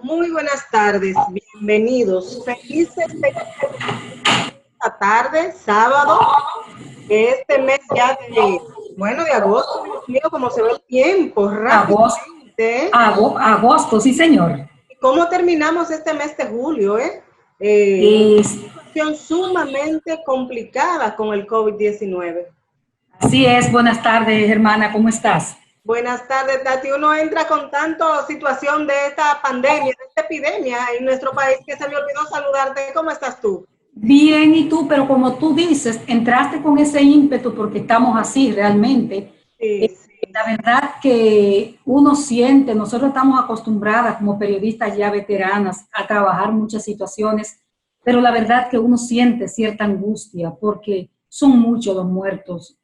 Muy buenas tardes, bienvenidos. Felices de esta tarde, sábado, de este mes ya de agosto. Dios mío, cómo se ve el tiempo, Agosto, rápidamente. agosto, sí señor. ¿Y cómo terminamos este mes de julio? Una Es, situación sumamente complicada con el COVID-19. Así es, buenas tardes hermana, ¿cómo estás? Buenas tardes, Tati. Uno entra con tanta situación de esta pandemia, de esta epidemia en nuestro país que se me olvidó saludarte. ¿Cómo estás tú? Bien, y tú, pero como tú dices, entraste con ese ímpetu porque estamos así realmente. Sí, sí. La verdad que uno siente, nosotros estamos acostumbradas como periodistas ya veteranas a trabajar muchas situaciones, pero la verdad que uno siente cierta angustia porque son muchos los muertos,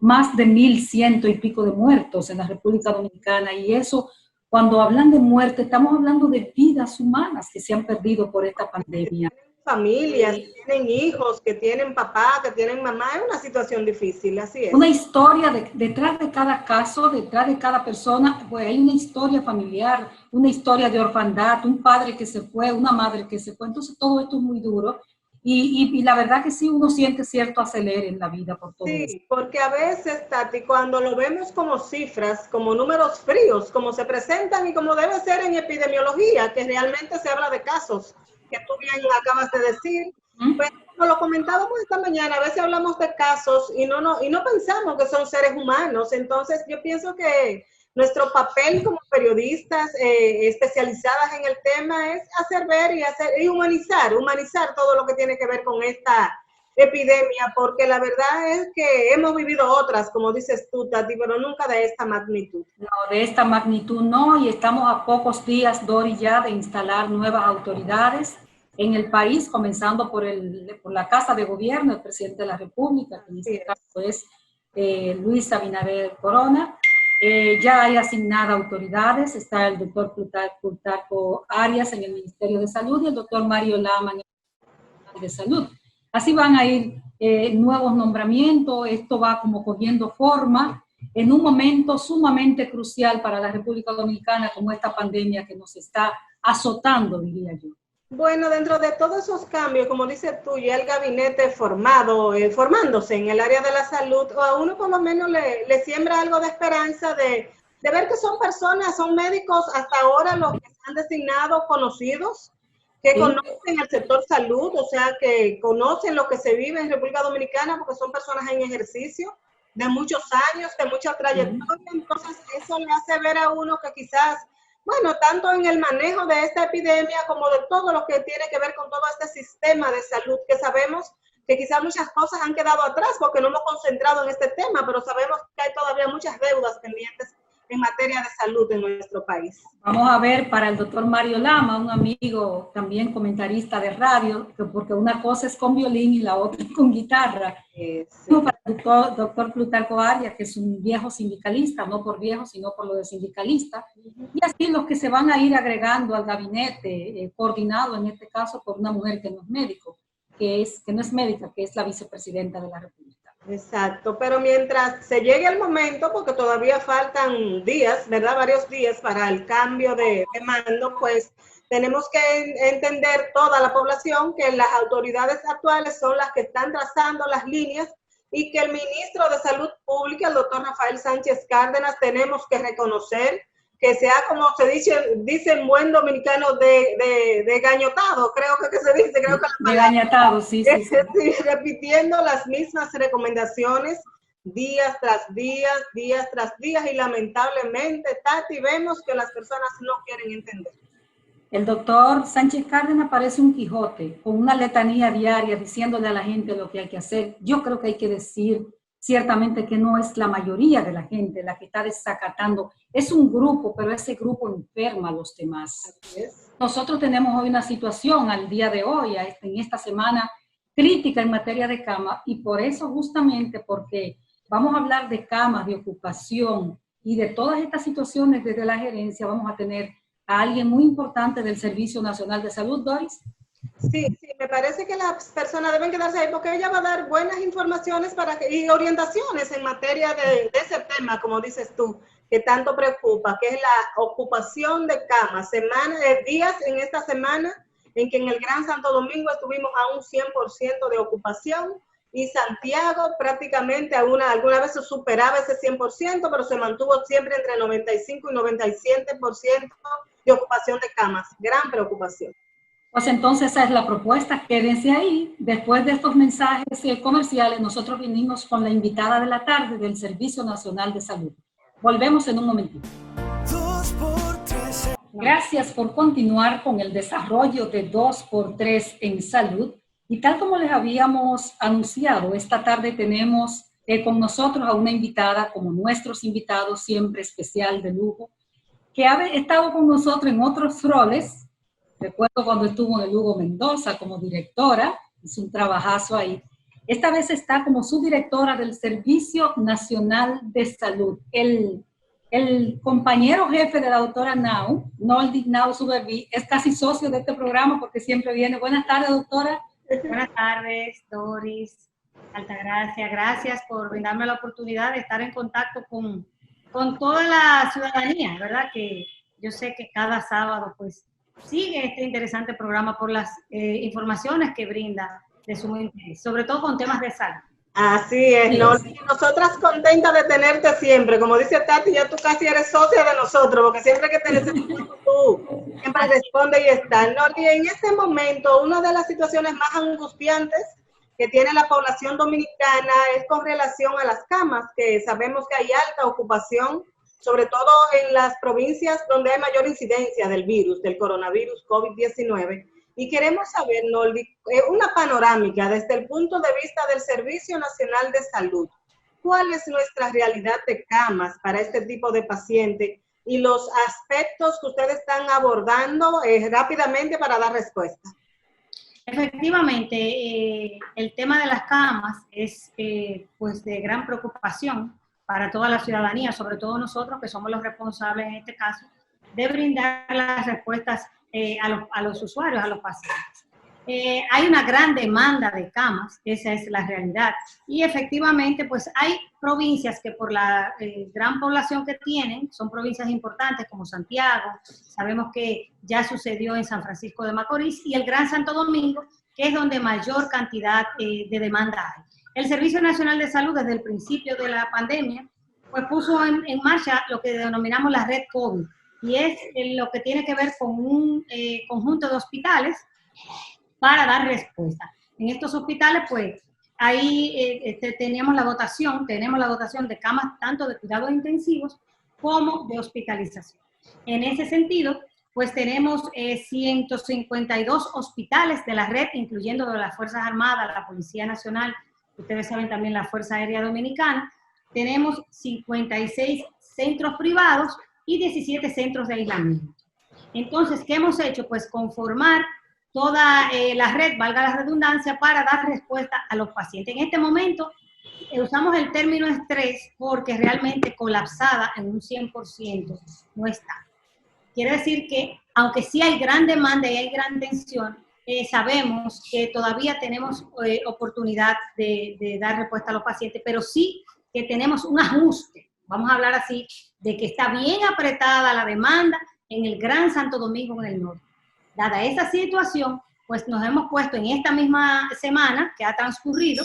más de 1,100 y pico de muertos en la República Dominicana, y eso, cuando hablan de muerte, estamos hablando de vidas humanas que se han perdido por esta pandemia. Familias, que tienen hijos, que tienen papá, que tienen mamá, es una situación difícil, así Una es. historia detrás de cada caso, detrás de cada persona, pues hay una historia familiar, una historia de orfandad, un padre que se fue, una madre que se fue. Entonces todo esto es muy duro y la verdad que sí uno siente cierto acelere en la vida por todo esto. Sí, porque a veces, Tati, cuando lo vemos como cifras, como números fríos, como se presentan y como debe ser en epidemiología, que realmente se habla de casos, que tú bien acabas de decir, pues como lo comentábamos esta mañana, a veces hablamos de casos y no pensamos que son seres humanos. Entonces yo pienso que nuestro papel como periodistas especializadas en el tema es hacer ver y humanizar todo lo que tiene que ver con esta epidemia, porque la verdad es que hemos vivido otras, como dices tú, Tati, pero nunca de esta magnitud. No, de esta magnitud no, y estamos a pocos días, Dori, ya de instalar nuevas autoridades en el país, comenzando por la Casa de Gobierno, el presidente de la República, que en Así este es. caso es Luis Abinader Corona. Ya hay asignadas autoridades, está el doctor Plutarco Arias en el Ministerio de Salud y el doctor Mario Lama en el Ministerio de Salud. Así van a ir nuevos nombramientos, esto va como cogiendo forma en un momento sumamente crucial para la República Dominicana, como esta pandemia que nos está azotando, diría yo. Bueno, dentro de todos esos cambios, como dices tú, ya el gabinete formándose en el área de la salud, a uno por lo menos le siembra algo de esperanza de ver que son personas, son médicos hasta ahora los que se han designado conocidos, que ¿Sí? conocen el sector salud, o sea, que conocen lo que se vive en República Dominicana, porque son personas en ejercicio de muchos años, de mucha trayectoria. Entonces eso le hace ver a uno que quizás, bueno, tanto en el manejo de esta epidemia como de todo lo que tiene que ver con todo este sistema de salud, que sabemos que quizás muchas cosas han quedado atrás porque no hemos concentrado en este tema, pero sabemos que hay todavía muchas deudas pendientes en materia de salud en nuestro país. Vamos a ver para el doctor Mario Lama, un amigo también comentarista de radio, porque una cosa es con violín y la otra es con guitarra. Sí. Para el doctor Plutarco Arias, que es un viejo sindicalista, no por viejo, sino por lo de sindicalista, y así los que se van a ir agregando al gabinete, coordinado en este caso por una mujer que no es médico, que no es médica, que es la vicepresidenta de la República. Exacto, pero mientras se llegue el momento, porque todavía faltan días, ¿verdad? Varios días para el cambio de mando, pues tenemos que entender toda la población que las autoridades actuales son las que están trazando las líneas y que el ministro de Salud Pública, el doctor Rafael Sánchez Cárdenas, tenemos que reconocer que sea, como se dice en buen dominicano, de gañotado, creo que se dice, creo que la De palabra. gañatado, sí, sí, sí. Sí, repitiendo las mismas recomendaciones días tras días, días tras días, y lamentablemente, Tati, vemos que las personas no quieren entender. El doctor Sánchez Cárdenas parece un Quijote, con una letanía diaria diciéndole a la gente lo que hay que hacer. Yo creo que hay que decir ciertamente que no es la mayoría de la gente la que está desacatando. Es un grupo, pero ese grupo enferma a los demás. Así es. Nosotros tenemos hoy una situación al día de hoy, en esta semana, crítica en materia de cama, y por eso justamente porque vamos a hablar de camas, de ocupación y de todas estas situaciones desde la gerencia, vamos a tener a alguien muy importante del Servicio Nacional de Salud, Doris. Sí, sí, me parece que las personas deben quedarse ahí porque ella va a dar buenas informaciones y orientaciones en materia de ese tema, como dices tú, que tanto preocupa, que es la ocupación de camas, días en esta semana en que en el Gran Santo Domingo estuvimos a un 100% de ocupación, y Santiago prácticamente alguna vez se superaba ese 100%, pero se mantuvo siempre entre 95 y 97% de ocupación de camas. Gran preocupación. Pues entonces esa es la propuesta, quédense ahí. Después de estos mensajes comerciales, nosotros vinimos con la invitada de la tarde del Servicio Nacional de Salud. Volvemos en un momentito. Gracias por continuar con el desarrollo de 2x3 en salud. Y tal como les habíamos anunciado, esta tarde tenemos con nosotros a una invitada, como nuestros invitados siempre especial de lujo, que ha estado con nosotros en otros roles. Recuerdo cuando estuvo en el Hugo Mendoza como directora, hizo un trabajazo ahí. Esta vez está como subdirectora del Servicio Nacional de Salud. El compañero jefe de la doctora Nau, Noldi Nau Suberví, es casi socio de este programa porque siempre viene. Buenas tardes, doctora. Buenas tardes, Doris, Altagracia. Gracias por brindarme la oportunidad de estar en contacto con toda la ciudadanía, ¿verdad? Que yo sé que cada sábado pues sigue este interesante programa por las informaciones que brinda de sumo interés, sobre todo con temas de salud. Así es, ¿no? Nosotras contentas de tenerte siempre. Como dice Tati, ya tú casi eres socia de nosotros, porque siempre que te necesitamos tú, siempre responde y está. ¿No? Y en este momento, una de las situaciones más angustiantes que tiene la población dominicana es con relación a las camas, que sabemos que hay alta ocupación, sobre todo en las provincias donde hay mayor incidencia del virus, del coronavirus COVID-19. Y queremos saber, Noldi, una panorámica desde el punto de vista del Servicio Nacional de Salud. ¿Cuál es nuestra realidad de camas para este tipo de paciente y los aspectos que ustedes están abordando rápidamente para dar respuesta? Efectivamente, el tema de las camas es pues de gran preocupación para toda la ciudadanía, sobre todo nosotros que somos los responsables en este caso, de brindar las respuestas a los usuarios, a los pacientes. Hay una gran demanda de camas, esa es la realidad. Y efectivamente, pues hay provincias que por la gran población que tienen, son provincias importantes como Santiago, sabemos que ya sucedió en San Francisco de Macorís, y el Gran Santo Domingo, que es donde mayor cantidad de demanda hay. El Servicio Nacional de Salud, desde el principio de la pandemia, pues puso en marcha lo que denominamos la red COVID, y es lo que tiene que ver con un conjunto de hospitales para dar respuesta. En estos hospitales, pues, ahí tenemos la dotación de camas tanto de cuidados intensivos como de hospitalización. En ese sentido, pues tenemos 152 hospitales de la red, incluyendo de las Fuerzas Armadas, la Policía Nacional, ustedes saben también la Fuerza Aérea Dominicana. Tenemos 56 centros privados y 17 centros de aislamiento. Entonces, ¿qué hemos hecho? Pues conformar toda la red, valga la redundancia, para dar respuesta a los pacientes. En este momento usamos el término estrés porque realmente colapsada en un 100% no está. Quiere decir que, aunque sí hay gran demanda y hay gran tensión, sabemos que todavía tenemos oportunidad de dar respuesta a los pacientes, pero sí que tenemos un ajuste, vamos a hablar así, de que está bien apretada la demanda en el Gran Santo Domingo en el norte. Dada esa situación, pues nos hemos puesto en esta misma semana que ha transcurrido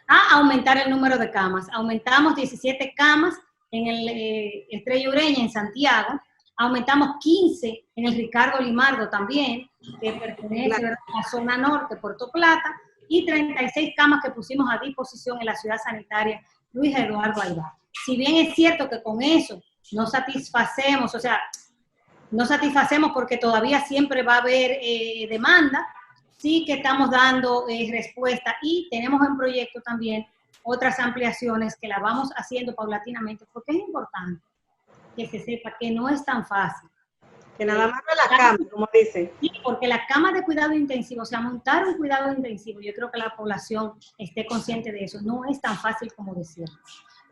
a aumentar el número de camas. Aumentamos 17 camas en el Estrella Ureña, en Santiago. Aumentamos 15 en el Ricardo Limardo también, que pertenece a la zona norte, Puerto Plata, y 36 camas que pusimos a disposición en la ciudad sanitaria Luis Eduardo Aybar. Si bien es cierto que con eso no satisfacemos, o sea, no satisfacemos porque todavía siempre va a haber demanda, sí que estamos dando respuesta y tenemos en proyecto también otras ampliaciones que las vamos haciendo paulatinamente, porque es importante que se sepa que no es tan fácil. Que nada más de la cama, como dicen. Sí, porque las camas de cuidado intensivo, o sea, montar un cuidado intensivo, yo creo que la población esté consciente de eso, no es tan fácil como decirlo.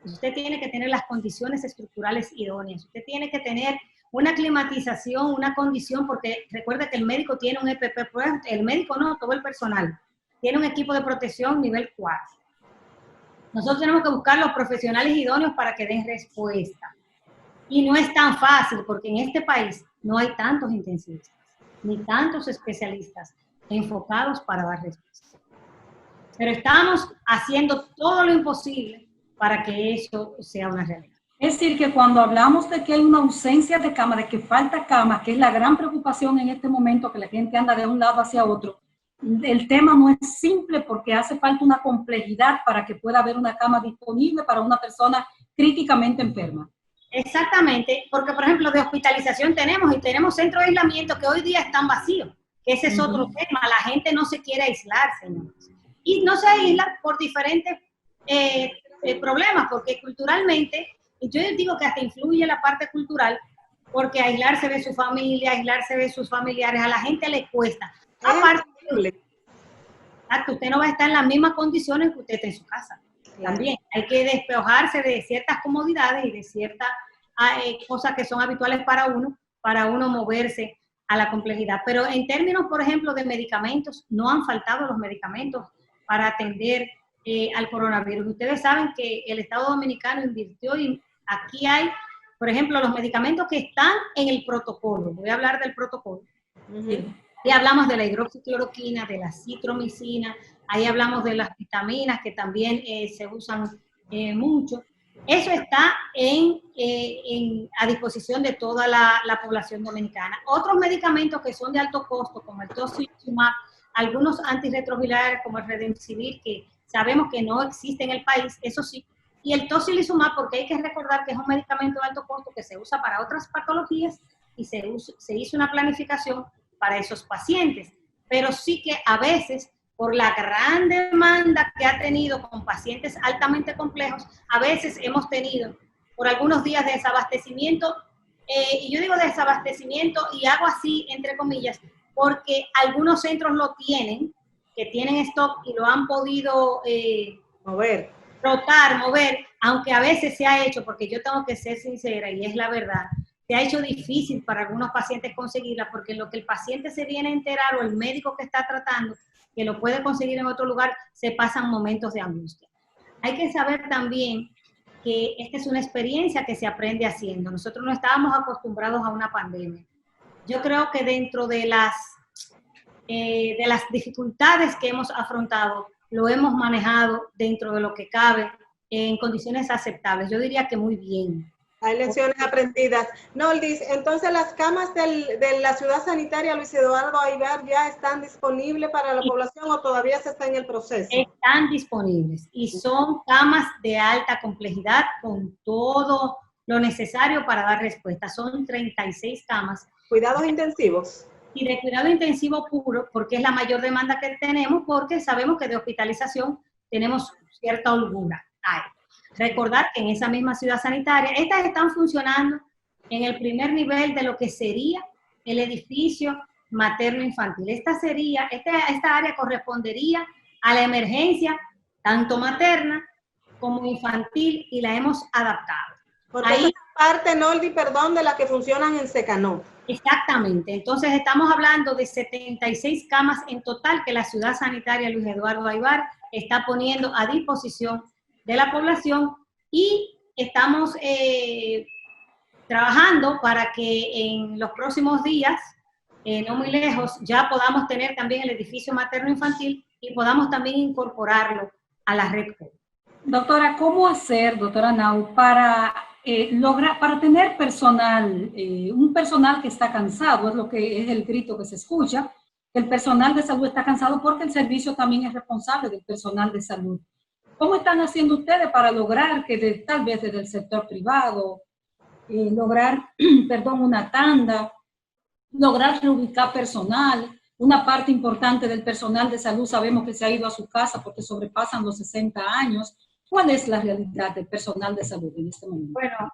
Usted tiene que tener las condiciones estructurales idóneas, usted tiene que tener una climatización, una condición, porque recuerda que el médico tiene un EPP, el médico no, todo el personal, tiene un equipo de protección nivel 4. Nosotros tenemos que buscar los profesionales idóneos para que den respuesta. Y no es tan fácil porque en este país no hay tantos intensivistas ni tantos especialistas enfocados para dar respuesta. Pero estamos haciendo todo lo imposible para que eso sea una realidad. Es decir, que cuando hablamos de que hay una ausencia de cama, de que falta cama, que es la gran preocupación en este momento, que la gente anda de un lado hacia otro, el tema no es simple porque hace falta una complejidad para que pueda haber una cama disponible para una persona críticamente enferma. Exactamente, porque por ejemplo de hospitalización tenemos centros de aislamiento que hoy día están vacíos, que ese es otro tema, la gente no se quiere aislar, señores. Y no se aísla por diferentes problemas, porque culturalmente, yo digo que hasta influye la parte cultural, porque aislarse de su familia, aislarse de sus familiares, a la gente le cuesta. Aparte, usted no va a estar en las mismas condiciones que usted está en su casa. También hay que despejarse de ciertas comodidades y de ciertas cosas que son habituales para uno moverse a la complejidad. Pero en términos, por ejemplo, de medicamentos, no han faltado los medicamentos para atender al coronavirus. Ustedes saben que el Estado Dominicano invirtió y aquí hay, por ejemplo, los medicamentos que están en el protocolo. Voy a hablar del protocolo. Y hablamos de la hidroxicloroquina, de la citromicina, ahí hablamos de las vitaminas que también se usan mucho. Eso está a disposición de toda la población dominicana. Otros medicamentos que son de alto costo, como el tocilizumab, algunos antirretrovirales como el Remdesivir, que sabemos que no existe en el país, eso sí, y el tocilizumab, porque hay que recordar que es un medicamento de alto costo que se usa para otras patologías y se hizo una planificación para esos pacientes, pero sí que a veces, por la gran demanda que ha tenido con pacientes altamente complejos, a veces hemos tenido por algunos días de desabastecimiento, y yo digo desabastecimiento y hago así entre comillas, porque algunos centros lo tienen, que tienen stock y lo han podido mover, aunque a veces se ha hecho, porque yo tengo que ser sincera y es la verdad, se ha hecho difícil para algunos pacientes conseguirla, porque en lo que el paciente se viene a enterar o el médico que está tratando, que lo puede conseguir en otro lugar, se pasan momentos de angustia. Hay que saber también que esta es una experiencia que se aprende haciendo. Nosotros no estábamos acostumbrados a una pandemia. Yo creo que dentro de las dificultades que hemos afrontado, lo hemos manejado dentro de lo que cabe en condiciones aceptables. Yo diría que muy bien. Hay lecciones aprendidas. Noldis, entonces las camas de la ciudad sanitaria Luis Eduardo Aybar ya están disponibles para la población o todavía se está en el proceso? Están disponibles y son camas de alta complejidad con todo lo necesario para dar respuesta. Son 36 camas. ¿Cuidados intensivos? Y de cuidado intensivo puro, porque es la mayor demanda que tenemos, porque sabemos que de hospitalización tenemos cierta holgura. Recordar que en esa misma ciudad sanitaria, estas están funcionando en el primer nivel de lo que sería el edificio materno-infantil. Esta área correspondería a la emergencia tanto materna como infantil y la hemos adaptado. Porque ahí es parte, Noldi, perdón, de la que funcionan en Secanó. Exactamente. Entonces estamos hablando de 76 camas en total que la ciudad sanitaria Luis Eduardo Aybar está poniendo a disposición de la población y estamos trabajando para que en los próximos días, no muy lejos, ya podamos tener también el edificio materno-infantil y podamos también incorporarlo a la red. Doctora, ¿cómo hacer, doctora Nau, para para tener personal, un personal que está cansado, es lo que es el grito que se escucha, que el personal de salud está cansado porque el servicio también es responsable del personal de salud? ¿Cómo están haciendo ustedes para lograr que tal vez desde el sector privado, lograr, una tanda, lograr reubicar personal? Una parte importante del personal de salud sabemos que se ha ido a su casa porque sobrepasan los 60 años. ¿Cuál es la realidad del personal de salud en este momento? Bueno,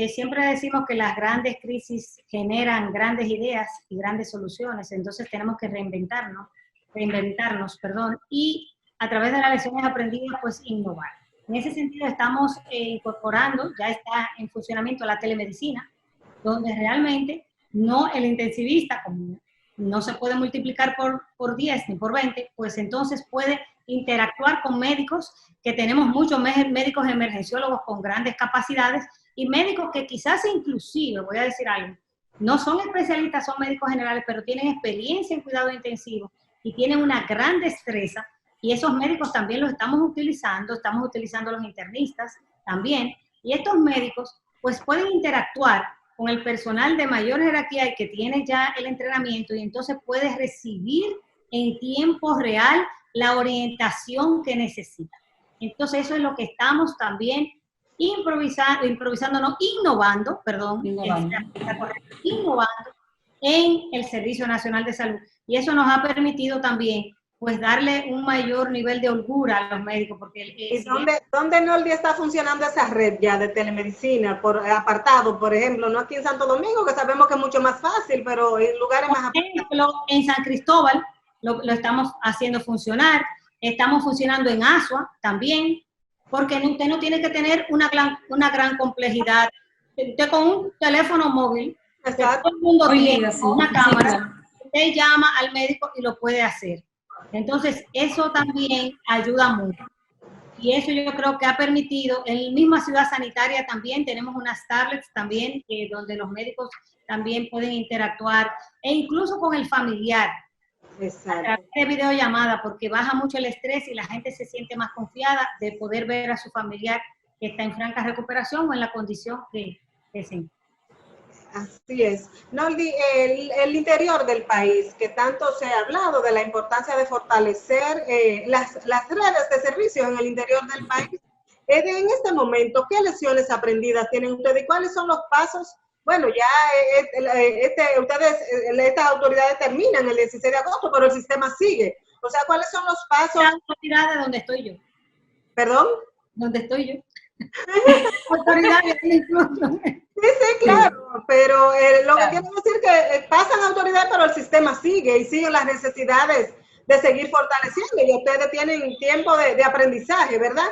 siempre decimos que las grandes crisis generan grandes ideas y grandes soluciones, entonces tenemos que reinventarnos, y a través de las lecciones aprendidas, pues innovar. En ese sentido estamos incorporando, ya está en funcionamiento la telemedicina, donde realmente no el intensivista, como no se puede multiplicar por 10 ni por 20, pues entonces puede interactuar con médicos, que tenemos muchos médicos emergenciólogos con grandes capacidades y médicos que quizás inclusive, voy a decir algo, no son especialistas, son médicos generales, pero tienen experiencia en cuidado intensivo y tienen una gran destreza, y esos médicos también los estamos utilizando los internistas también, y estos médicos pues pueden interactuar con el personal de mayor jerarquía y que tiene ya el entrenamiento, y entonces puedes recibir en tiempo real la orientación que necesita. Entonces eso es lo que estamos también innovando en el Servicio Nacional de Salud. Y eso nos ha permitido también pues darle un mayor nivel de holgura a los médicos. Porque ¿Y dónde Noldi está funcionando esa red ya de telemedicina por apartado, por ejemplo? No aquí en Santo Domingo, que sabemos que es mucho más fácil, pero en lugares más apartados. Por ejemplo, en San Cristóbal lo estamos haciendo funcionar, estamos funcionando en Asua también, porque usted no tiene que tener una gran complejidad. Usted con un teléfono móvil, todo el mundo tiene una cámara, usted llama al médico y lo puede hacer. Entonces, eso también ayuda mucho. Y eso yo creo que ha permitido, en la misma ciudad sanitaria también tenemos unas tablets también, donde los médicos también pueden interactuar, e incluso con el familiar. Exacto. A través de videollamada, porque baja mucho el estrés y la gente se siente más confiada de poder ver a su familiar que está en franca recuperación o en la condición que se encuentra. Así es. Noldi, el interior del país, que tanto se ha hablado de la importancia de fortalecer las redes de servicios en el interior del país, en este momento, ¿qué lecciones aprendidas tienen ustedes y cuáles son los pasos? Bueno, ya estas autoridades terminan el 16 de agosto, pero el sistema sigue. O sea, ¿cuáles son los pasos? La autoridad de donde estoy yo. ¿Perdón? Donde estoy yo. Autoridades incluso. Sí, claro, pero lo que quiero decir es que pasan autoridades, pero el sistema sigue y siguen las necesidades de seguir fortaleciendo, y ustedes tienen tiempo de aprendizaje, ¿verdad?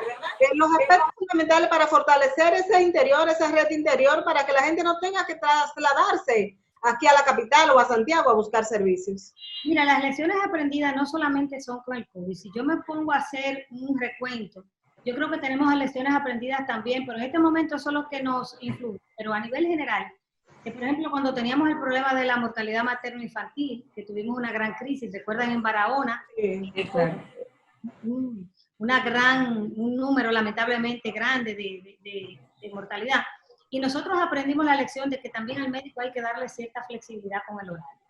Los aspectos fundamentales para fortalecer ese interior, esa red interior, para que la gente no tenga que trasladarse aquí a la capital o a Santiago a buscar servicios. Mira, las lecciones aprendidas no solamente son con el COVID. Si yo me pongo a hacer un recuento, yo creo que tenemos lecciones aprendidas también, pero en este momento eso es lo que nos influye. Pero a nivel general, por ejemplo, cuando teníamos el problema de la mortalidad materno-infantil, que tuvimos una gran crisis, ¿recuerdan en Barahona? Sí, claro. Un número lamentablemente grande de mortalidad. Y nosotros aprendimos la lección de que también al médico hay que darle cierta flexibilidad con el horario.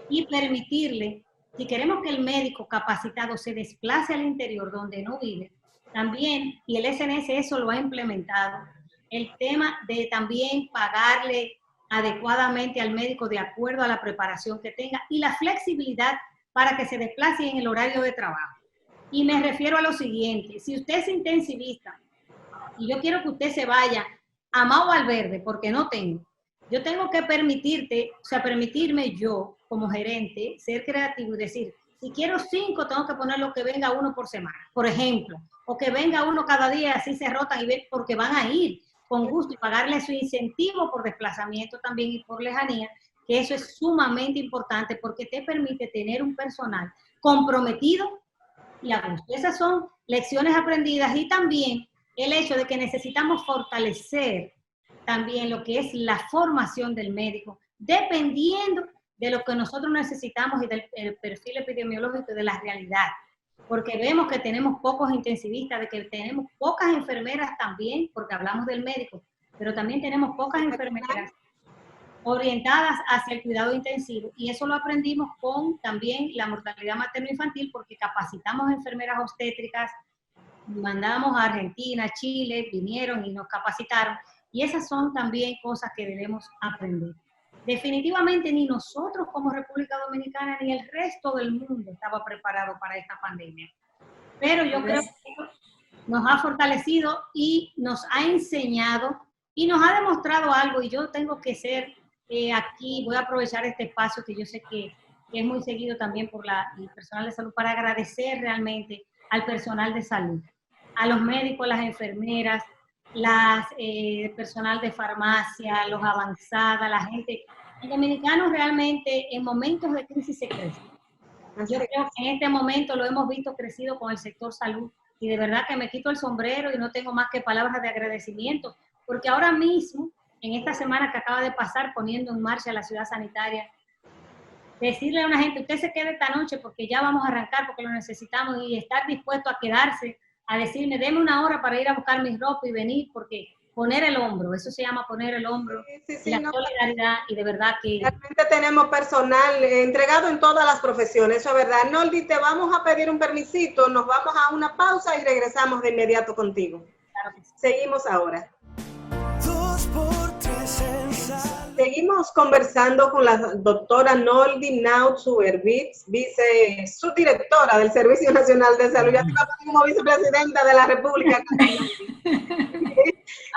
Y permitirle, si queremos que el médico capacitado se desplace al interior donde no vive, también, y el SNS eso lo ha implementado, el tema de también pagarle adecuadamente al médico de acuerdo a la preparación que tenga y la flexibilidad para que se desplace en el horario de trabajo. Y me refiero a lo siguiente: si usted es intensivista y yo quiero que usted se vaya a Mau Valverde porque no tengo, yo tengo que permitirme yo como gerente ser creativo y decir, si quiero 5, tengo que poner lo que venga uno por semana, por ejemplo, o que venga uno cada día, así se rotan y ven, porque van a ir con gusto, y pagarle su incentivo por desplazamiento también y por lejanía, que eso es sumamente importante porque te permite tener un personal comprometido y a gusto. Esas son lecciones aprendidas, y también el hecho de que necesitamos fortalecer también lo que es la formación del médico, dependiendo de lo que nosotros necesitamos y del perfil epidemiológico y de la realidad. Porque vemos que tenemos pocos intensivistas, de que tenemos pocas enfermeras también, porque hablamos del médico, pero también tenemos pocas enfermeras orientadas hacia el cuidado intensivo, y eso lo aprendimos con también la mortalidad materno-infantil, porque capacitamos enfermeras obstétricas, mandamos a Argentina, Chile, vinieron y nos capacitaron, y esas son también cosas que debemos aprender. Definitivamente ni nosotros como República Dominicana ni el resto del mundo estaba preparado para esta pandemia. Pero yo creo que nos ha fortalecido y nos ha enseñado y nos ha demostrado algo, y yo tengo que ser aquí, voy a aprovechar este espacio que yo sé que es muy seguido también por el personal de salud, para agradecer realmente al personal de salud, a los médicos, las enfermeras, personal de farmacia, los avanzadas, la gente. El dominicano realmente en momentos de crisis se crece. Yo creo que en este momento lo hemos visto crecido con el sector salud y de verdad que me quito el sombrero y no tengo más que palabras de agradecimiento, porque ahora mismo, en esta semana que acaba de pasar poniendo en marcha la ciudad sanitaria, decirle a una gente, usted se quede esta noche porque ya vamos a arrancar porque lo necesitamos y estar dispuesto a quedarse, a decirme, deme una hora para ir a buscar mi ropa y venir, porque poner el hombro, eso se llama poner el hombro, la solidaridad, y de verdad que... Realmente tenemos personal entregado en todas las profesiones, eso es verdad. Noldi, te vamos a pedir un permisito, nos vamos a una pausa y regresamos de inmediato contigo. Claro que sí. Seguimos ahora. Seguimos conversando con la doctora Noldi Naut Suberbitz, subdirectora del Servicio Nacional de Salud. Ya te va a poner como vicepresidenta de la República.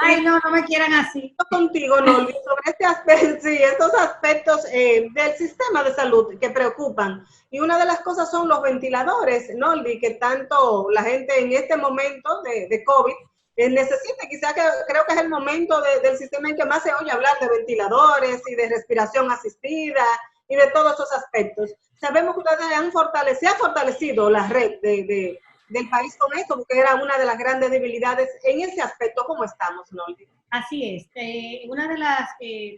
Ay, no me quieran así. Contigo, Noldi, sobre este aspecto, sí, estos aspectos del sistema de salud que preocupan. Y una de las cosas son los ventiladores, Noldi, que tanto la gente en este momento de COVID necesita. Quizás creo que es el momento del sistema en que más se oye hablar de ventiladores y de respiración asistida y de todos esos aspectos. Sabemos que ustedes se ha fortalecido la red del país con esto, porque era una de las grandes debilidades en ese aspecto. ¿Cómo estamos, Noldi? Así es. Una de las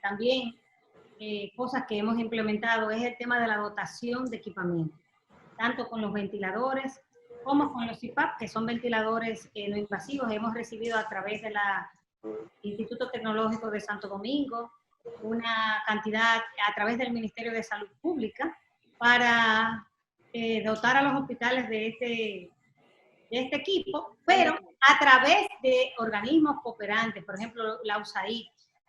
también cosas que hemos implementado es el tema de la dotación de equipamiento, tanto con los ventiladores como con los CPAP, que son ventiladores no invasivos. Hemos recibido a través del Instituto Tecnológico de Santo Domingo una cantidad a través del Ministerio de Salud Pública para dotar a los hospitales de este equipo, pero a través de organismos cooperantes, por ejemplo, la USAID.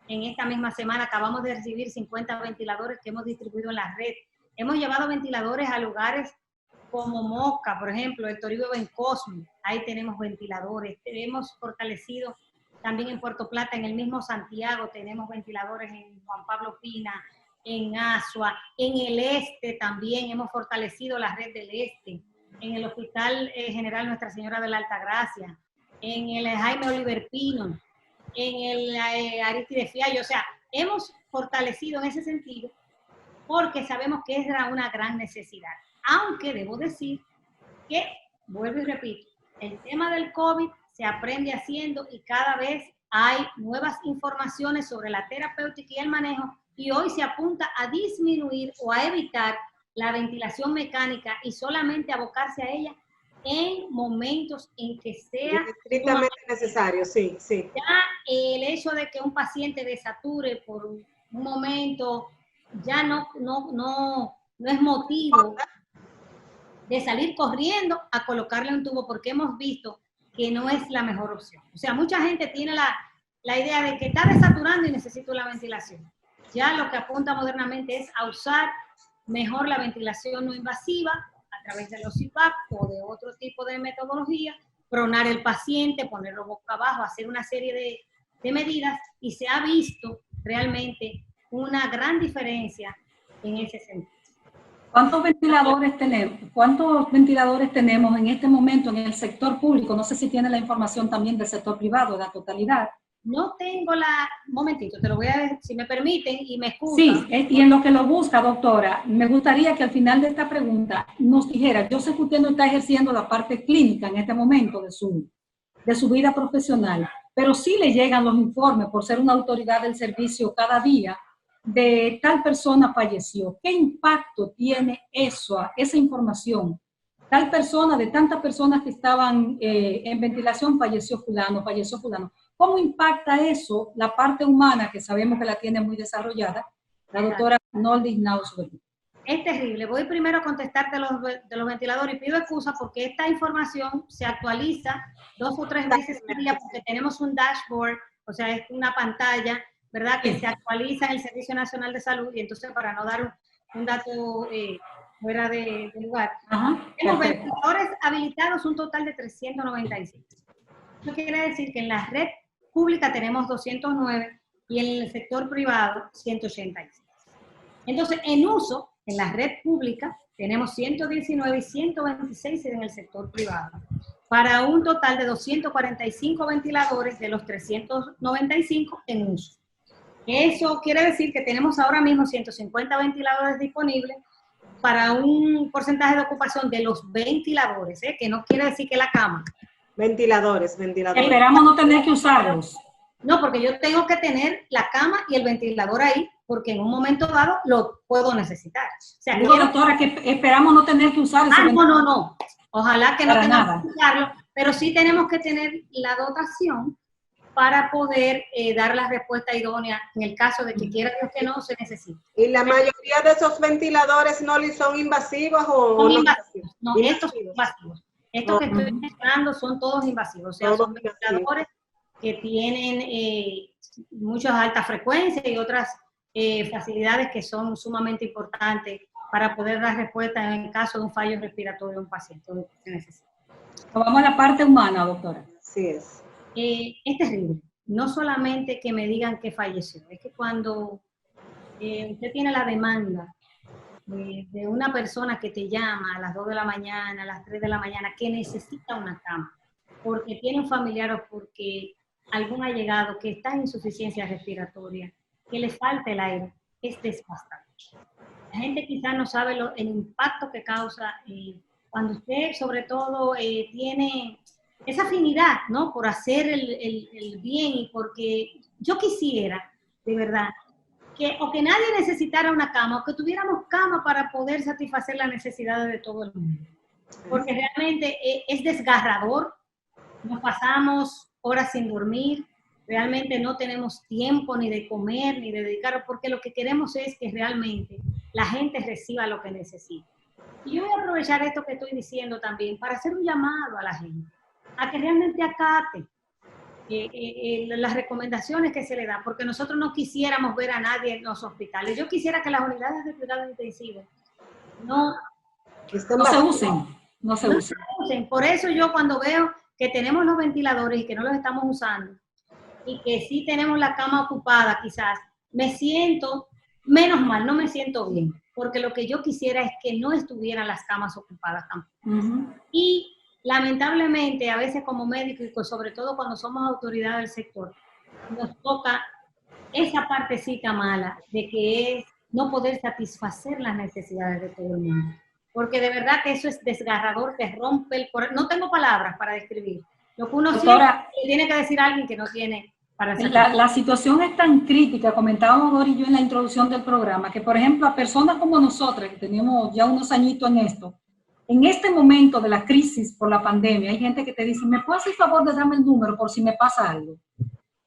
En esta misma semana acabamos de recibir 50 ventiladores que hemos distribuido en la red. Hemos llevado ventiladores a lugares como Moca, por ejemplo, el Toribio Bencosme, ahí tenemos ventiladores. Hemos fortalecido también en Puerto Plata, en el mismo Santiago, tenemos ventiladores en Juan Pablo Pina, en Asua, en el Este también hemos fortalecido la red del Este, en el Hospital General Nuestra Señora de la Altagracia, en el Jaime Oliver Pino, en el Aristide Fiallo. O sea, hemos fortalecido en ese sentido porque sabemos que es una gran necesidad. Aunque debo decir que, vuelvo y repito, el tema del COVID se aprende haciendo y cada vez hay nuevas informaciones sobre la terapéutica y el manejo, y hoy se apunta a disminuir o a evitar la ventilación mecánica y solamente abocarse a ella en momentos en que sea estrictamente necesario, sí. Ya el hecho de que un paciente desature por un momento ya no es motivo de salir corriendo a colocarle un tubo, porque hemos visto que no es la mejor opción. O sea, mucha gente tiene la idea de que está desaturando y necesita la ventilación. Ya lo que apunta modernamente es a usar mejor la ventilación no invasiva a través de los CPAP o de otro tipo de metodología, pronar el paciente, ponerlo boca abajo, hacer una serie de medidas, y se ha visto realmente una gran diferencia en ese sentido. ¿Cuántos ventiladores tenemos en este momento en el sector público? No sé si tiene la información también del sector privado, la totalidad. No tengo un momentito, te lo voy a decir, si me permiten y me escuchan. Sí, y en lo que lo busca, doctora, me gustaría que al final de esta pregunta nos dijera, yo sé que usted no está ejerciendo la parte clínica en este momento de su vida profesional, pero sí le llegan los informes por ser una autoridad del servicio cada día de tal persona falleció. ¿Qué impacto tiene esa información? Tal persona, de tantas personas que estaban en ventilación, falleció fulano. ¿Cómo impacta eso la parte humana, que sabemos que la tiene muy desarrollada, la doctora Noldi Naut Suberbitz? Es terrible. Voy primero a contestarte de los ventiladores y pido excusa porque esta información se actualiza 2 o 3 veces al día porque tenemos un dashboard, o sea, es una pantalla, ¿verdad?, que se actualiza en el Servicio Nacional de Salud, y entonces para no dar un dato fuera de lugar. Los ventiladores habilitados un total de 396. Eso quiere decir que en la red pública tenemos 209 y en el sector privado 186. Entonces, en uso, en la red pública tenemos 119 y 126 en el sector privado, para un total de 245 ventiladores de los 395 en uso. Eso quiere decir que tenemos ahora mismo 150 ventiladores disponibles para un porcentaje de ocupación de los ventiladores, que no quiere decir que la cama. Ventiladores. Esperamos no tener que usarlos. No, porque yo tengo que tener la cama y el ventilador ahí, porque en un momento dado lo puedo necesitar. O sea, digo, doctora, que esperamos no tener que usar ese ventilador. No. Ojalá que no tengamos que usarlo, pero sí tenemos que tener la dotación para poder dar la respuesta idónea en el caso de que quiera Dios que no se necesite. ¿Y la mayoría de esos ventiladores, Noli, son invasivos o son no invasivos? No, estos son invasivos. Estos que estoy mencionando son todos invasivos, o sea, son ventiladores que tienen muchas altas frecuencias y otras facilidades que son sumamente importantes para poder dar respuesta en el caso de un fallo respiratorio de un paciente. Se necesita. Vamos a la parte humana, doctora. Sí es. Es terrible. No solamente que me digan que falleció, es que cuando usted tiene la demanda de una persona que te llama a las 2 de la mañana, a las 3 de la mañana, que necesita una cama, porque tiene un familiar o porque algún allegado que está en insuficiencia respiratoria, que le falta el aire, es desgastante. La gente quizás no sabe el impacto que causa cuando usted, sobre todo, tiene esa afinidad, ¿no? Por hacer el bien y porque yo quisiera, de verdad, que nadie necesitara una cama, o que tuviéramos cama para poder satisfacer las necesidades de todo el mundo. Porque realmente es desgarrador, nos pasamos horas sin dormir, realmente no tenemos tiempo ni de comer, ni de dedicar, porque lo que queremos es que realmente la gente reciba lo que necesita. Y yo voy a aprovechar esto que estoy diciendo también para hacer un llamado a la gente, a que realmente acate las recomendaciones que se le dan, porque nosotros no quisiéramos ver a nadie en los hospitales. Yo quisiera que las unidades de cuidados intensivos no se usen. Por eso yo cuando veo que tenemos los ventiladores y que no los estamos usando, y que sí tenemos la cama ocupada quizás, me siento menos mal, no me siento bien, porque lo que yo quisiera es que no estuvieran las camas ocupadas tampoco. Y lamentablemente, a veces como médicos, y sobre todo cuando somos autoridad del sector, nos toca esa partecita mala de que es no poder satisfacer las necesidades de todo el mundo. Porque de verdad que eso es desgarrador, te rompe el corazón. No tengo palabras para describir. Lo que uno doctora, siempre tiene que decir a alguien que no tiene para hacer. La situación es tan crítica, comentábamos Dori y yo en la introducción del programa, que por ejemplo a personas como nosotras, que tenemos ya unos añitos en esto, en este momento de la crisis por la pandemia, hay gente que te dice, ¿me puedes hacer el favor de darme el número por si me pasa algo?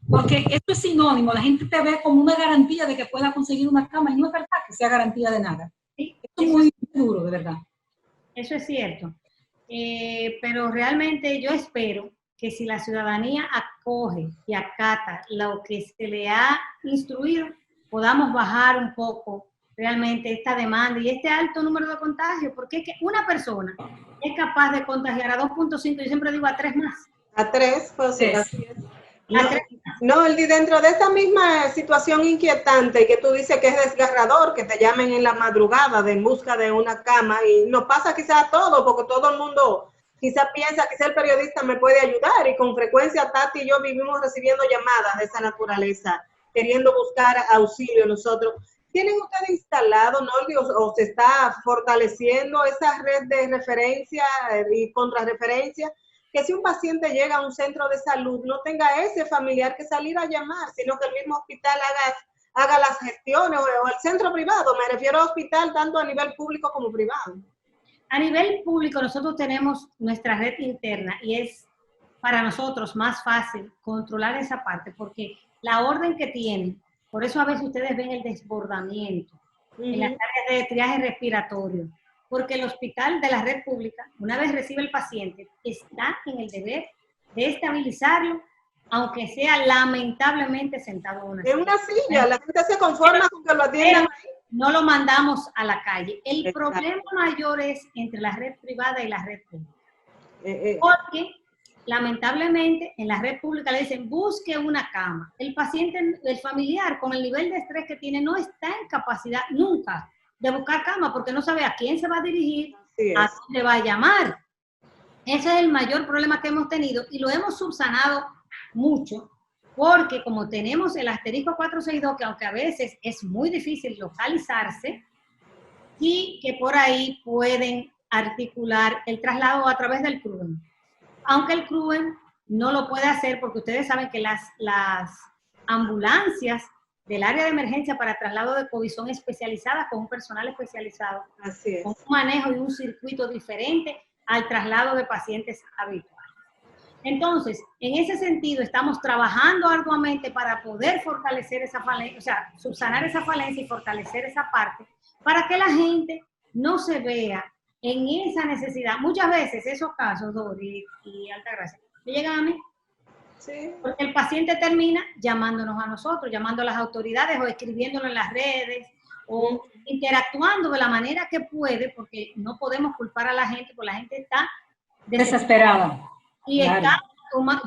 Porque esto es sinónimo, la gente te ve como una garantía de que pueda conseguir una cama, y no es verdad que sea garantía de nada. Sí, esto es muy duro, de verdad. Eso es cierto. Pero realmente yo espero que si la ciudadanía acoge y acata lo que se le ha instruido, podamos bajar un poco realmente esta demanda y este alto número de contagios, porque es que una persona es capaz de contagiar a 2.5, yo siempre digo a 3 más. A 3, pues sí, así es. No, dentro de esta misma situación inquietante que tú dices que es desgarrador, que te llamen en la madrugada en busca de una cama, y nos pasa quizás a todos, porque todo el mundo quizás piensa que el periodista me puede ayudar, y con frecuencia Tati y yo vivimos recibiendo llamadas de esa naturaleza, queriendo buscar auxilio nosotros. ¿Tienen ustedes instalado, ¿no? o se está fortaleciendo esa red de referencia y contrarreferencia? Que si un paciente llega a un centro de salud, no tenga ese familiar que salir a llamar, sino que el mismo hospital haga las gestiones, o el centro privado, me refiero a hospital tanto a nivel público como privado. A nivel público nosotros tenemos nuestra red interna y es para nosotros más fácil controlar esa parte, porque la orden que tienen, por eso a veces ustedes ven el desbordamiento en las áreas de triaje respiratorio, porque el hospital de la red pública, una vez recibe el paciente, está en el deber de estabilizarlo, aunque sea lamentablemente sentado en una silla. En una silla, la gente se conforma con que lo atiendan ahí. No lo mandamos a la calle. El problema mayor es entre la red privada y la red pública. Porque lamentablemente en la red pública le dicen busque una cama. El paciente, el familiar con el nivel de estrés que tiene no está en capacidad nunca de buscar cama porque no sabe a quién se va a dirigir, a dónde va a llamar. Ese es el mayor problema que hemos tenido y lo hemos subsanado mucho porque como tenemos el asterisco 462, que aunque a veces es muy difícil localizarse, sí que por ahí pueden articular el traslado a través del CRUEN. Aunque el CRUEN no lo puede hacer porque ustedes saben que las ambulancias del área de emergencia para traslado de COVID son especializadas con un personal especializado. Así es. Con un manejo y un circuito diferente al traslado de pacientes habituales. Entonces, en ese sentido, estamos trabajando arduamente para poder fortalecer esa falencia, o sea, subsanar esa falencia y fortalecer esa parte, para que la gente no se vea en esa necesidad. Muchas veces esos casos, Dori y Altagracia, me llegan a mí, Sí. porque el paciente termina llamándonos a nosotros, llamando a las autoridades o escribiéndolo en las redes o interactuando de la manera que puede, porque no podemos culpar a la gente, porque la gente está desesperada. y Claro.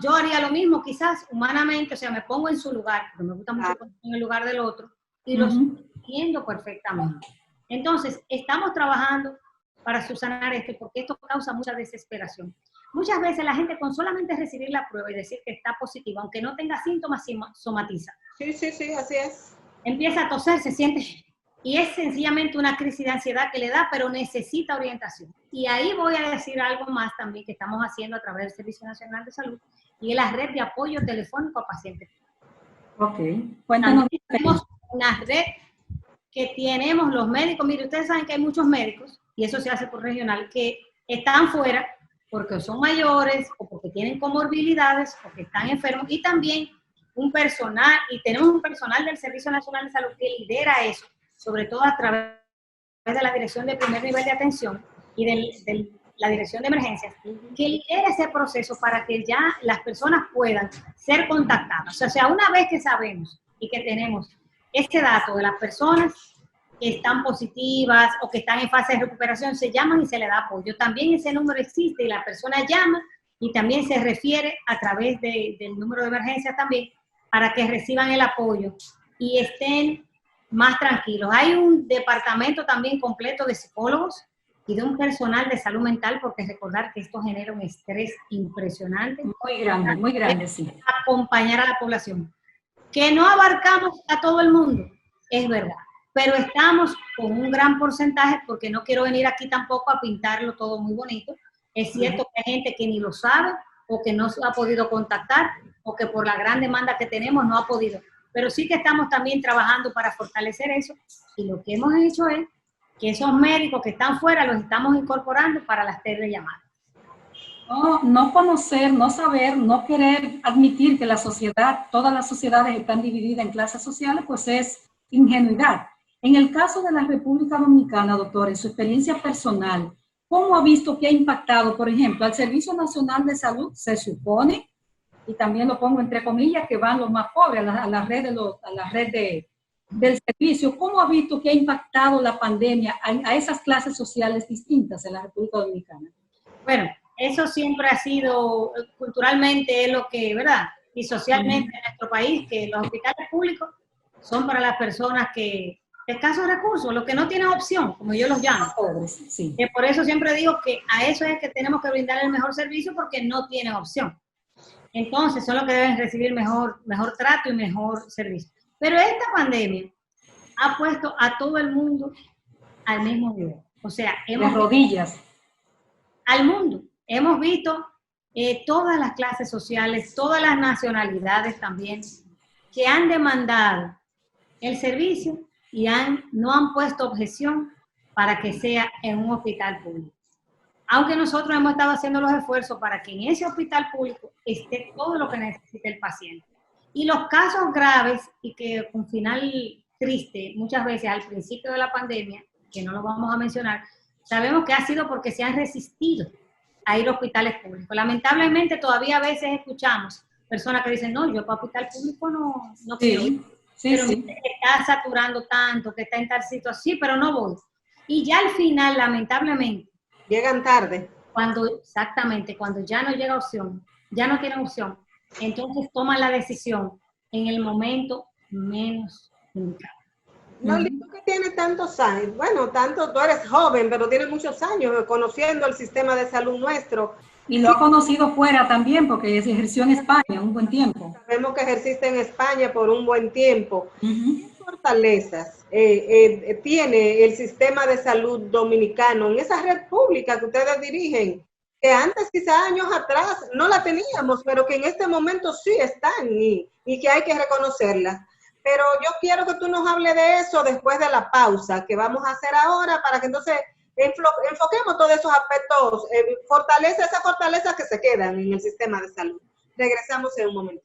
yo haría lo mismo quizás humanamente, o sea, me pongo en su lugar, porque me gusta mucho ponerme en el lugar del otro, y lo entiendo perfectamente. Entonces, estamos trabajando para subsanar esto, porque esto causa mucha desesperación. Muchas veces la gente con solamente recibir la prueba y decir que está positiva, aunque no tenga síntomas, somatiza. Sí, sí, sí, así es. Empieza a toser, se siente, y es sencillamente una crisis de ansiedad que le da, pero necesita orientación. Y ahí voy a decir algo más también que estamos haciendo a través del Servicio Nacional de Salud, y es la red de apoyo telefónico a pacientes. Ok, cuéntanos. También tenemos una red que tenemos los médicos. Mire, ustedes saben que hay muchos médicos, y eso se hace por regional, que están fuera porque son mayores o porque tienen comorbilidades o que están enfermos, y también un personal, y tenemos un personal del Servicio Nacional de Salud que lidera eso, sobre todo a través de la Dirección de Primer Nivel de Atención y de la Dirección de Emergencias, que lidera ese proceso para que ya las personas puedan ser contactadas. O sea, una vez que sabemos y que tenemos este dato de las personas que están positivas o que están en fase de recuperación, se llaman y se le da apoyo. También ese número existe y la persona llama y también se refiere a través del número de emergencia también para que reciban el apoyo y estén más tranquilos. Hay un departamento también completo de psicólogos y de un personal de salud mental, porque recordar que esto genera un estrés impresionante. Muy grande, sí. Acompañar a la población. Que no abarcamos a todo el mundo, es verdad, pero estamos con un gran porcentaje, porque no quiero venir aquí tampoco a pintarlo todo muy bonito. Es cierto que hay gente que ni lo sabe, o que no se ha podido contactar, o que por la gran demanda que tenemos no ha podido. Pero sí que estamos también trabajando para fortalecer eso, y lo que hemos hecho es que esos médicos que están fuera los estamos incorporando para las telellamadas. No conocer, no saber, no querer admitir que la sociedad, todas las sociedades están divididas en clases sociales, pues es ingenuidad. En el caso de la República Dominicana, doctor, en su experiencia personal, ¿cómo ha visto que ha impactado, por ejemplo, al Servicio Nacional de Salud? Se supone, y también lo pongo entre comillas, que van los más pobres a la red del servicio. ¿Cómo ha visto que ha impactado la pandemia a esas clases sociales distintas en la República Dominicana? Bueno, eso siempre ha sido, culturalmente es lo que, ¿verdad? Y socialmente en nuestro país, que los hospitales públicos son para las personas que, de escasos recursos, los que no tienen opción, como yo los llamo. Pobres, sí. Que por eso siempre digo que a eso es que tenemos que brindar el mejor servicio, porque no tienen opción. Entonces son los que deben recibir mejor trato y mejor servicio. Pero esta pandemia ha puesto a todo el mundo al mismo nivel. O sea, de rodillas. Al mundo. Hemos visto todas las clases sociales, todas las nacionalidades también, que han demandado el servicio y no han puesto objeción para que sea en un hospital público. Aunque nosotros hemos estado haciendo los esfuerzos para que en ese hospital público esté todo lo que necesita el paciente. Y los casos graves, y que con final triste, muchas veces al principio de la pandemia, que no lo vamos a mencionar, sabemos que ha sido porque se han resistido a ir a hospitales públicos. Lamentablemente todavía a veces escuchamos personas que dicen, no, yo para hospital público no quiero ir. Pero sí. Que está saturando tanto, que está en tal situación, sí, pero no voy. Y ya al final, lamentablemente, llegan tarde. Exactamente, cuando ya no llega opción, ya no tienen opción, entonces toman la decisión en el momento menos indicado. No, tú que tienes tantos años, bueno, tú eres joven, pero tienes muchos años conociendo el sistema de salud nuestro. Y lo ha conocido fuera también, porque se ejerció en España un buen tiempo. Sabemos que ejerciste en España por un buen tiempo. ¿Qué tú fortalezas tiene el sistema de salud dominicano en esa red pública que ustedes dirigen? Que antes, quizá años atrás, no la teníamos, pero que en este momento sí están y que hay que reconocerlas. Pero yo quiero que tú nos hables de eso después de la pausa que vamos a hacer ahora, para que entonces enfoquemos todos esos aspectos, esas fortalezas que se quedan en el sistema de salud. Regresamos en un momento.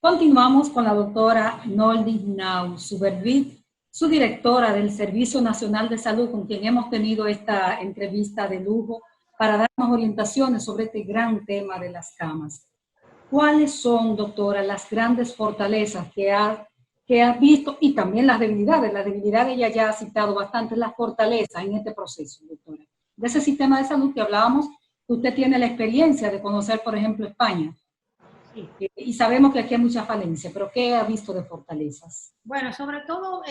Continuamos con la doctora Noldy Nau, su directora del Servicio Nacional de Salud, con quien hemos tenido esta entrevista de lujo para darnos orientaciones sobre este gran tema de las camas. ¿Cuáles son, doctora, las grandes fortalezas que ha visto y también las debilidades? Las debilidades ella ya ha citado bastante, las fortalezas en este proceso, doctora. De ese sistema de salud que hablábamos, usted tiene la experiencia de conocer, por ejemplo, España. Sí. Y sabemos que aquí hay mucha falencia, pero ¿qué ha visto de fortalezas? Bueno, sobre todo,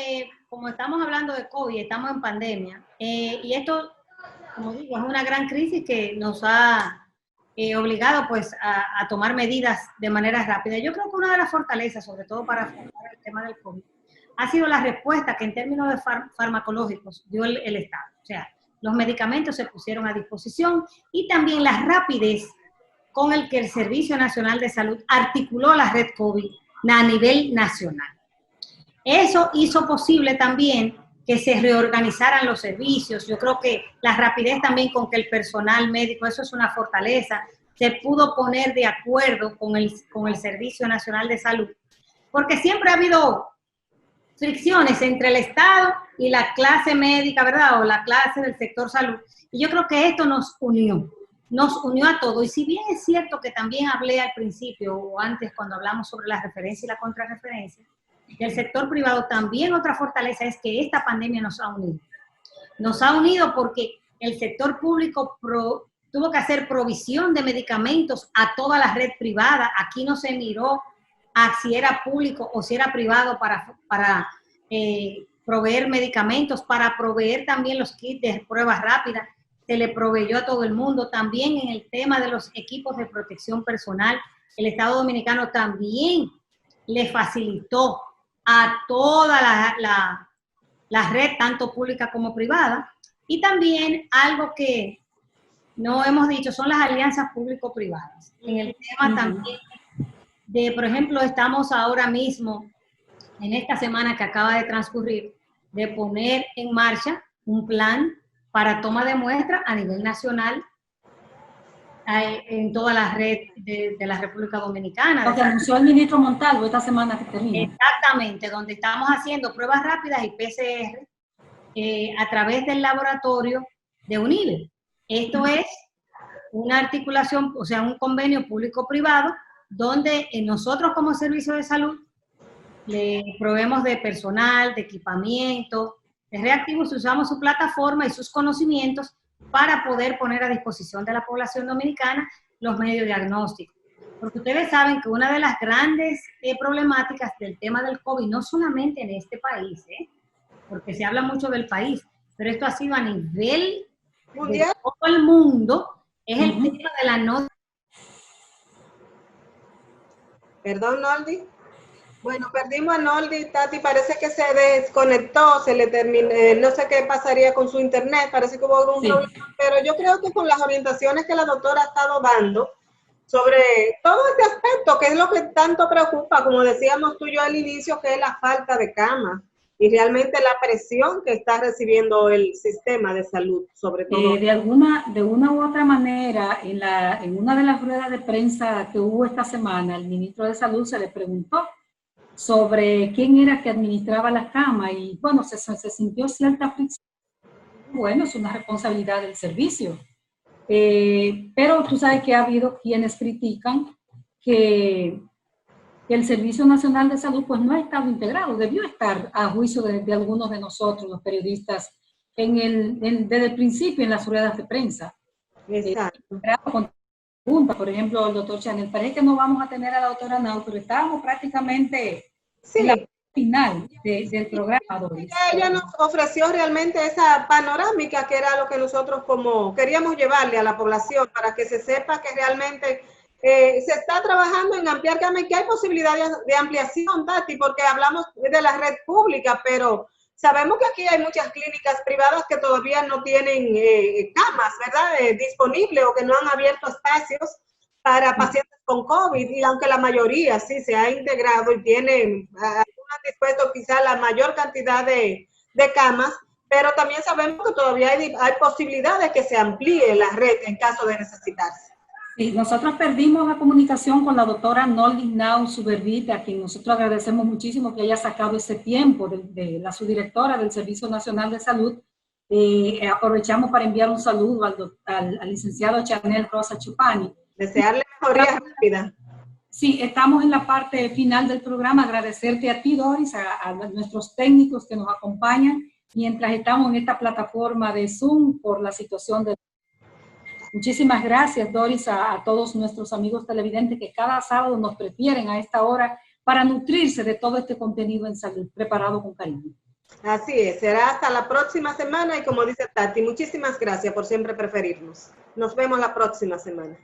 como estamos hablando de COVID, estamos en pandemia, y esto, como digo, es una gran crisis que nos ha obligado pues a tomar medidas de manera rápida. Yo creo que una de las fortalezas, sobre todo para afrontar el tema del COVID, ha sido la respuesta que en términos de farmacológicos dio el Estado. O sea, los medicamentos se pusieron a disposición y también la rapidez con el que el Servicio Nacional de Salud articuló la red COVID a nivel nacional. Eso hizo posible también que se reorganizaran los servicios. Yo creo que la rapidez también con que el personal médico, eso es una fortaleza, se pudo poner de acuerdo con el Servicio Nacional de Salud, porque siempre ha habido fricciones entre el Estado y la clase médica, ¿verdad? O la clase del sector salud. Y yo creo que esto nos unió a todos. Y si bien es cierto que también hablé al principio o antes cuando hablamos sobre la referencia y la contrarreferencia, del sector privado, también otra fortaleza es que esta pandemia nos ha unido. Nos ha unido porque el sector público tuvo que hacer provisión de medicamentos a toda la red privada. Aquí no se miró a si era público o si era privado para proveer medicamentos, para proveer también los kits de pruebas rápidas. Se le proveyó a todo el mundo. También en el tema de los equipos de protección personal, el Estado Dominicano también le facilitó a toda la red, tanto pública como privada. Y también algo que no hemos dicho son las alianzas público-privadas. En el tema también de, por ejemplo, estamos ahora mismo, en esta semana que acaba de transcurrir, de poner en marcha un plan para toma de muestras a nivel nacional en toda la red de la República Dominicana. Lo que anunció el ministro Montalvo esta semana que termina. Exactamente, donde estamos haciendo pruebas rápidas y PCR a través del laboratorio de UNIBE. Esto es una articulación, o sea, un convenio público-privado, donde nosotros como servicio de salud le proveemos de personal, de equipamiento, de reactivos, usamos su plataforma y sus conocimientos para poder poner a disposición de la población dominicana los medios diagnósticos. Porque ustedes saben que una de las grandes problemáticas del tema del COVID, no solamente en este país, porque se habla mucho del país, pero esto ha sido a nivel mundial de todo el mundo, es el tema de la no... Perdón, Noldy. Bueno, perdimos a Noldy, Tati, parece que se desconectó, se le terminó, no sé qué pasaría con su internet, parece que hubo algún problema, pero yo creo que con las orientaciones que la doctora ha estado dando sobre todo este aspecto, que es lo que tanto preocupa, como decíamos tú y yo al inicio, que es la falta de camas y realmente la presión que está recibiendo el sistema de salud, sobre todo. De una u otra manera, en una de las ruedas de prensa que hubo esta semana, el ministro de Salud se le preguntó sobre quién era que administraba la cama y bueno, se sintió cierta fricción. Bueno, es una responsabilidad del servicio. Pero tú sabes que ha habido quienes critican que el Servicio Nacional de Salud pues no ha estado integrado, debió estar a juicio de algunos de nosotros, los periodistas, desde el principio en las ruedas de prensa. Exacto. Pregunta, por ejemplo, el doctor Chanel, parece que no vamos a tener a la doctora Nau, pero estábamos prácticamente en la final del programa, Doris. Ella nos ofreció realmente esa panorámica que era lo que nosotros como queríamos llevarle a la población para que se sepa que realmente se está trabajando en ampliar camas, que hay posibilidades de ampliación, Tati, porque hablamos de la red pública, pero sabemos que aquí hay muchas clínicas privadas que todavía no tienen camas, ¿verdad? Disponibles o que no han abierto espacios para pacientes con COVID, y aunque la mayoría sí se ha integrado y tienen dispuesto quizá la mayor cantidad de camas, pero también sabemos que todavía hay posibilidades que se amplíe la red en caso de necesitarse. Sí, nosotros perdimos la comunicación con la doctora Noldinau Subervite, a quien nosotros agradecemos muchísimo que haya sacado ese tiempo de la subdirectora del Servicio Nacional de Salud. Aprovechamos para enviar un saludo al licenciado Chanel Rosa Chupani. Desearle mejoría rápida. Sí, estamos en la parte final del programa. Agradecerte a ti, Doris, a nuestros técnicos que nos acompañan mientras estamos en esta plataforma de Zoom por la situación de... Muchísimas gracias, Doris, a todos nuestros amigos televidentes que cada sábado nos prefieren a esta hora para nutrirse de todo este contenido en salud, preparado con cariño. Así es, será hasta la próxima semana y como dice Tati, muchísimas gracias por siempre preferirnos. Nos vemos la próxima semana.